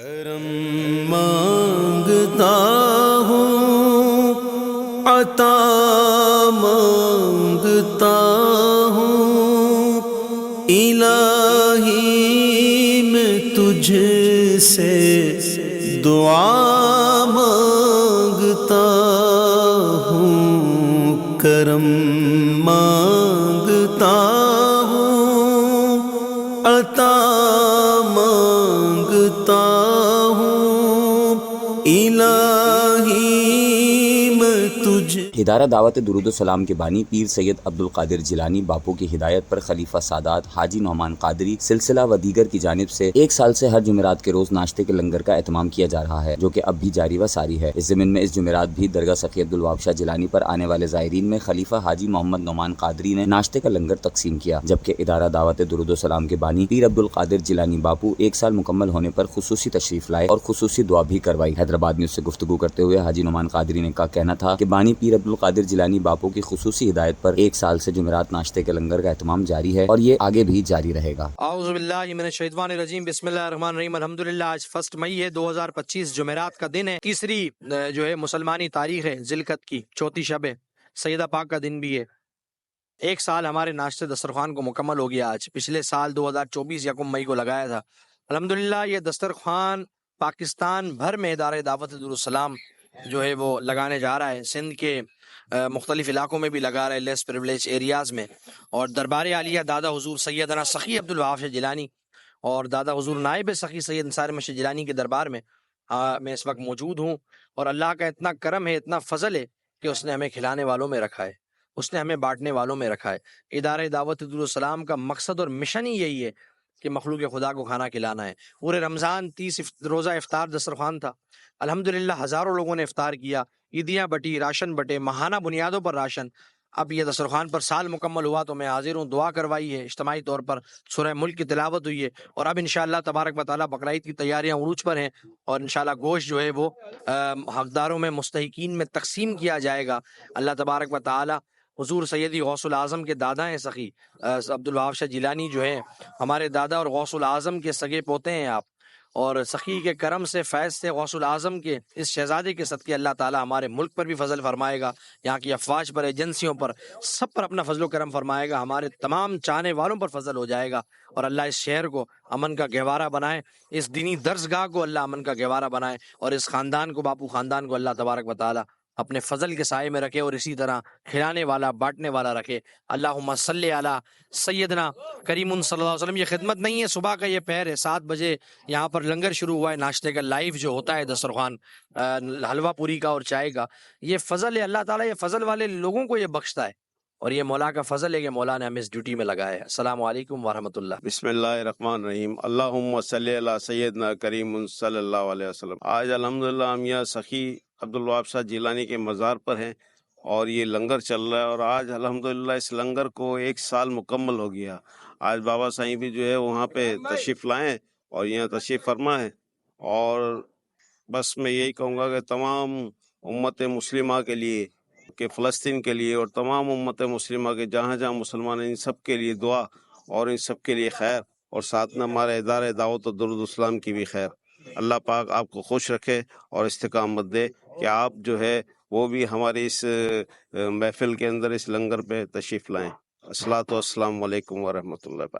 کرم مانگتا ہوں، عطا مانگتا ہوں، الہی میں تجھ سے دعا مانگتا ہوں، کرم مانگتا ہوں، عطا مانگتا ہوں، الہی میں تجھ۔ ادارہ دعوت درود و سلام کے بانی پیر سید عبدالقادر جیلانی باپو کی ہدایت پر خلیفہ سادات حاجی نعمان قادری سلسلہ و دیگر کی جانب سے ایک سال سے ہر جمعرات کے روز ناشتے کے لنگر کا اہتمام کیا جا رہا ہے، جو کہ اب بھی جاری و ساری ہے۔ اس ضمن میں اس جمعرات بھی درگاہ سخی عبدالوہاب شاہ جیلانی پر آنے والے زائرین میں خلیفہ حاجی محمد نعمان قادری نے ناشتے کا لنگر تقسیم کیا، جبکہ ادارہ دعوت درود و سلام کے بانی پیر عبدالقادر جیلانی باپو ایک سال مکمل ہونے پر خصوصی تشریف لائے اور خصوصی دعا بھی کروائی۔ حیدرآباد نیوز سے گفتگو کرتے ہوئے حاجی نعمان قادری نے کا کہنا تھا کہ بانی پیر عبدالقادر جیلانی باپو کی خصوصی ہدایت پر ایک سال سے جمعرات ناشتے کے لنگر کا اہتمام جاری ہے اور یہ آگے بھی جاری رہے گا۔ اعوذ باللہ من الشیطان الرجیم، بسم اللہ الرحمن الرحیم، الحمدللہ۔ آج 1 مئی ہے، 2025 جمعرات کا دن ہے، تیسری جو ہے مسلمانی تاریخ ہے، ذوالقعدہ کی چوتھی شب ہے، سیدہ پاک کا دن بھی ہے۔ ایک سال ہمارے ناشتے دسترخوان کو مکمل ہو گیا آج۔ پچھلے سال 2024 یکم مئی کو لگایا تھا۔ الحمدللہ یہ دسترخوان پاکستان بھر میں ادارہ دعوت درود السلام جو ہے وہ لگانے جا رہا ہے، سندھ کے مختلف علاقوں میں بھی لگا رہے ہیں، لیس پریولیج ایریاز میں، اور دربار عالیہ دادا حضور سیدنا سخی عبدالوہاب شاہ جیلانی اور دادا حضور نائب سخی سید نثار احمد شاہ جیلانی کے دربار میں میں اس وقت موجود ہوں، اور اللہ کا اتنا کرم ہے، اتنا فضل ہے کہ اس نے ہمیں کھلانے والوں میں رکھا ہے، اس نے ہمیں بانٹنے والوں میں رکھا ہے۔ ادارہ دعوت درود السلام کا مقصد اور مشن ہی یہی ہے کہ مخلوق خدا کو کھانا کھلانا ہے۔ پورے رمضان 30 روزہ افطار دسترخوان تھا، الحمدللہ ہزاروں لوگوں نے افطار کیا، عیدیاں بٹی، راشن بٹے، ماہانہ بنیادوں پر راشن۔ اب یہ دسترخوان پر سال مکمل ہوا تو میں حاضر ہوں، دعا کروائی ہے اجتماعی طور پر، سورہ ملک کی تلاوت ہوئی ہے، اور اب انشاءاللہ تبارک و تعالیٰ بقرعید کی تیاریاں عروج پر ہیں، اور انشاءاللہ گوشت جو ہے وہ حقداروں میں، مستحقین میں تقسیم کیا جائے گا۔ اللہ تبارک و تعالیٰ حضور سیدی غوث العظم کے دادا ہیں سخی عبدالوہاب شاہ جیلانی جو ہیں ہمارے دادا اور غوث العظم کے سگے پوتے ہیں آپ، اور سخی کے کرم سے، فیض سے، غوث العظم کے اس شہزادے کے صدقے اللہ تعالیٰ ہمارے ملک پر بھی فضل فرمائے گا، یہاں کی افواج پر، ایجنسیوں پر، سب پر اپنا فضل و کرم فرمائے گا، ہمارے تمام چاہنے والوں پر فضل ہو جائے گا، اور اللہ اس شہر کو امن کا گہوارہ بنائے، اس دینی درسگاہ کو اللہ امن کا گہوارہ بنائے، اور اس خاندان کو، باپو خاندان کو اللہ تبارک و تعالیٰ اپنے فضل کے سائے میں رکھے، اور اسی طرح کھلانے والا، بانٹنے والا رکھے۔ اللہم صلی علی سیدنا کریم صلی اللہ علیہ وسلم۔ یہ خدمت نہیں ہے، صبح کا یہ پہر ہے، 7 بجے یہاں پر لنگر شروع ہوا ہے، ناشتے کا لائیو جو ہوتا ہے دسترخوان، حلوہ پوری کا اور چائے کا، یہ فضل ہے اللہ تعالیٰ، یہ فضل والے لوگوں کو یہ بخشتا ہے، اور یہ مولا کا فضل ہے کہ مولا نے ہمیں اس ڈیوٹی میں لگایا ہے۔ السلام علیکم ورحمۃ اللہ۔ بسم اللہ الرحمن الرحیم، اللہم صلی علی سیدنا کریم صلی اللہ علیہ وسلم۔ آج الحمدللہ ہم یہاں سخی عبدالوہاب شاہ جیلانی کے مزار پر ہیں، اور یہ لنگر چل رہا ہے، اور آج الحمدللہ اس لنگر کو 1 سال مکمل ہو گیا۔ آج بابا سائیں بھی جو ہے وہاں پہ تشریف لائیں اور یہاں تشریف فرما ہے، اور بس میں یہی کہوں گا کہ تمام امت مسلمہ کے لیے، کہ فلسطین کے لیے، اور تمام امت مسلمہ کے جہاں جہاں مسلمان ہیں، ان سب کے لیے دعا، اور ان سب کے لیے خیر، اور ساتھ میں ہمارے ادارہ دعوت و درود السلام کی بھی خیر۔ اللہ پاک آپ کو خوش رکھے اور استقامت دے کہ آپ جو ہے وہ بھی ہماری اس محفل کے اندر، اس لنگر پہ تشریف لائیں۔ الصلاۃ والسلام علیکم ورحمۃ اللہ۔